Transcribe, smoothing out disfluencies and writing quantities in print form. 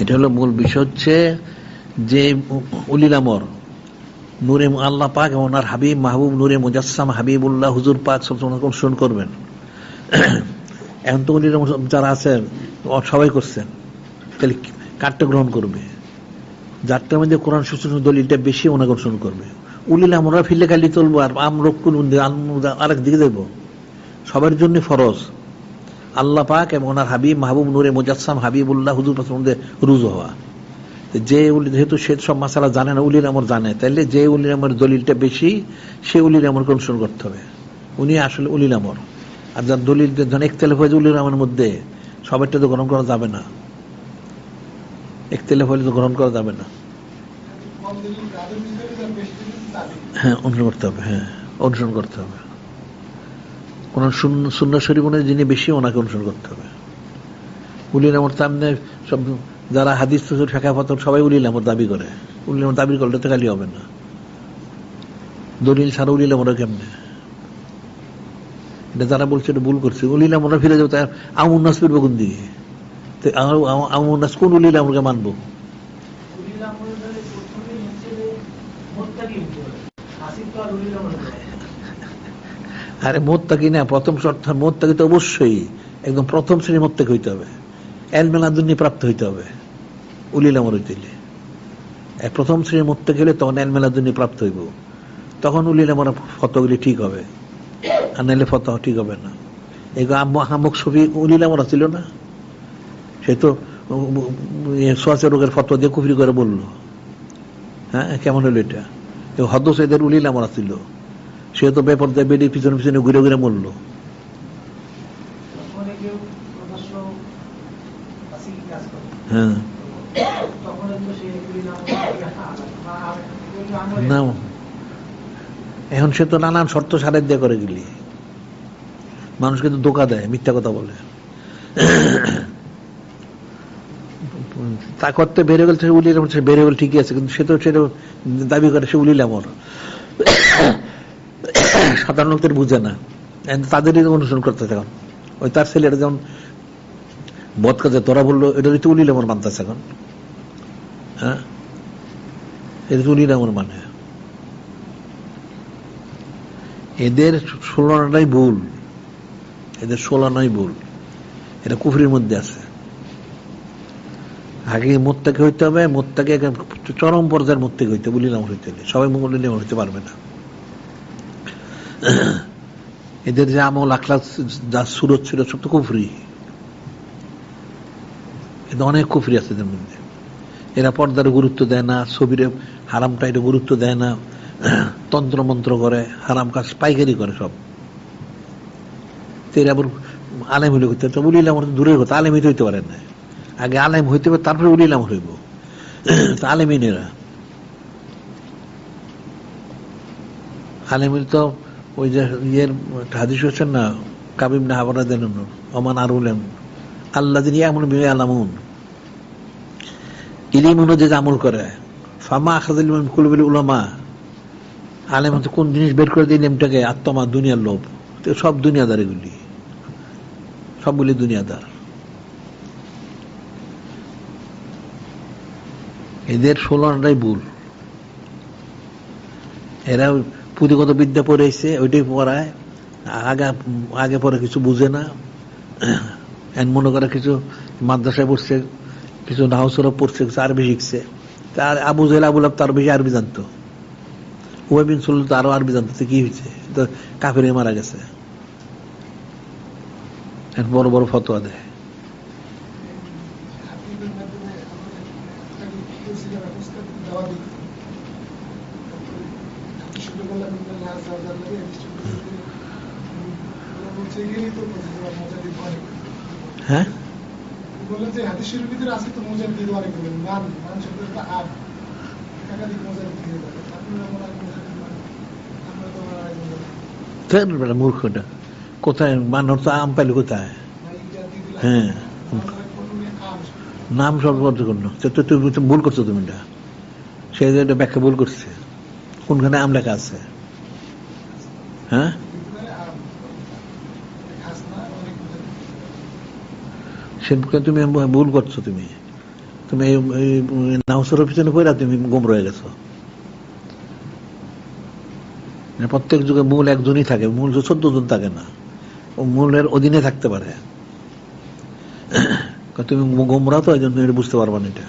এটা হলো মূল বিষয়, হচ্ছে যে উলিল আমর নূরে আল্লাহ পাক এবং ওনার হাবিব মাহবুব নূরে মুজাসসাম হাবিবুল্লাহ হুজুর পাক সবসময় অনুসরণ করবেন। এখন তো উলিল আমর যারা আছেন সবাই করছেন, তাহলে কারটা গ্রহণ করবে? যারটার মধ্যে কোরআন সুন্নাহ দলিলটা বেশি ওনাকে অনুসরণ করবে। উলিল আমরা ফিরলে খালি চলবো আর আরেক দিকে দেবো? সবার জন্য ফরজ আল্লাহ পাক এবং ওনার হাবিব মাহবুব নূরে মুজাসসাম হাবিবুল্লাহ হুজুর পাক মধ্যে রুজু হওয়া। যেহেতু সে সব মাসালা জানে না, উলিল আমর জানে, তাইলে যে উলিল আমর দলিলটা বেশি সে উলিল আমরকে অনুসরণ করতে হবে। উনি আসলে উলিল আমর। আর যার দলিল যখন ইখতিলাফ হয়েছে উলিল আমরের মধ্যে, সবারটা তো গ্রহণ করা যাবে না, ইখতিলাফ হলে তো গ্রহণ করা যাবে না। হ্যাঁ, অনুসরণ করতে হবে, হ্যাঁ অনুসরণ করতে হবে। কোন সুন্নাহ শরীফ অনুযায়ী যিনি বেশি ওনাকে অনুসরণ করতে হবে। উলিল আমর সামনে সব যারা হাদিস ফিকহ ফতোয়া সবাই উলিল আমর দাবি করে, উলিল আমর দাবি করলে তো খালি হবে না, দলিল ছাড়া উলিল আমর কেমনে? এটা যারা বলছে এটা ভুল করছে। উলিল আমরা ফিরে যাবো, তাই আমুন নাস ফিরবো কোন দিকে? আমুন নাস কোন উলিল আমরকে মানবো? আরে মোত্তাকি না, প্রথম শর্ত মোত্তাকি তো অবশ্যই একদম প্রথম শ্রেণীর মোত্তাকি হইতে হবে, ইলমে লাদুন্নি প্রাপ্ত হইতে হবে উলিল আমর হইতে হইলে। প্রথম শ্রেণীর মোত্তাকি হলে তখন ইলমে লাদুন্নি প্রাপ্ত হইব, তখন উলিল আমর ফতোয়াগুলি ঠিক হবে, আর নাহলে ফতোয়া ঠিক হবে না। এগুলো হামক শফি উলিল আমর ছিল না, সে তো সোয়াচে রোগের ফতোয়া দিয়ে কুফরি করে বললো। হ্যাঁ, কেমন হলো এটা? হদস এদের উলিল আমর ছিল, সে তো বেপরদায় বেরিয়ে পিছনে পিছনে ঘুরে ঘুরে মরলো। হ্যাঁ না, এখন সে তো নানান শর্ত সারের দিয়ে করে গেলি, মানুষকে তো ধোকা দেয়, মিথ্যা কথা বলে। তা করতে বেড়ে গেল উলিল আমর, সে বেড়ে গেল ঠিকই আছে, কিন্তু সে তো সেটা দাবি করে সে উলিল আমর। সাধারণ লোকদের বুঝে না, তাদেরই অনুসরণ করতে এখন। ওই তার ছেলেটা যেমন বদ কাজে তোরা বললো, এটা তো উলিল আমর মানতেছে এখন। হ্যাঁ, এটা তো উলিল আমর মানে। এদের 16টাই ভুল, এদের 16টাই ভুল, এটা কুফরির মধ্যে আছে। আগে মোত্তাকি হইতে হবে, মোত্তাকি চরম পর্যায়ের মোত্তাকি হইতে উলিল আমর হইতে হবে, সবাই উলিল আমর হইতে পারবে না। এদের যে আমল আখলাক যা সুরত ছিল সব তো কুফরি, এদের অনেক কুফরি আছে এদের মধ্যে। এরা পর্দার গুরুত্ব দেয় না, ছবির হারামটা এটা গুরুত্ব দেয় না, তন্ত্র মন্ত্র করে, হারাম কাজ পাইকারি করে সব। এরা আবার আলেম হইলে করতে, উলিল আমর দূরের কথা, আলেম হইতে পারে না। আগে আলেম হইতে হবে, তারপরে উলিল আমর হইব। আলেমিন এরা আলেমিন তো ওই যে ইয়ের হাদিস হচ্ছেন না, কাবিব না হাবারা দেন অমান আর উলেম আল্লাহ যিনি এমন বিমে আলামুন, ইলিম অনুযায়ী আমল করে। ফামা আখাযিল মিন কুলুবিল উলামা, আলেম হচ্ছে কোন জিনিস বের করে দিই ইলমটাকে? আত্মা, দুনিয়ার লোভ। সব দুনিয়াদার, এগুলি সবগুলি দুনিয়াদার। এদের 16টাই ভুল। এরা পুঁথিগত বিদ্যা পড়েছে, ওইটাই পড়ায়, আগে পরে কিছু বুঝে না। মনে করে কিছু মাদ্রাসায় পড়ছে, কিছু নাহু সরফ পড়ছে, কিছু আরবি শিখছে। তার আবু জেহেল আবু লাহাব তার বেশি আরবি জানতো, উবাই বিন সুলুল তো আরো আরবি জানতো। কি হয়েছে? তো কাফিরে মারা গেছে, বড় বড় ফতোয়া দেয়। হ্যাঁ, মূর্খটা কোথায় মানুষ তো আম পাইল কোথায়? হ্যাঁ, নাম সর্বপর্যগণ্য। তুমি ভুল করছো, তুমি এটা সেই ব্যাখ্যা ভুল করছে। কোনখানে আম লেখা আছে? হ্যাঁ, সে তুমি ভুল করছো। তুমি তুমি এই নাউসের পিছনে পড়া তুমি গুমরা হয়ে গেছো। প্রত্যেক যুগে মূল একজনই থাকে, মূল 14 জন থাকে না, ও মূলের অধীনে থাকতে পারে। তুমি গোমরা তো এই জন্য এটা বুঝতে পারবা না এটা।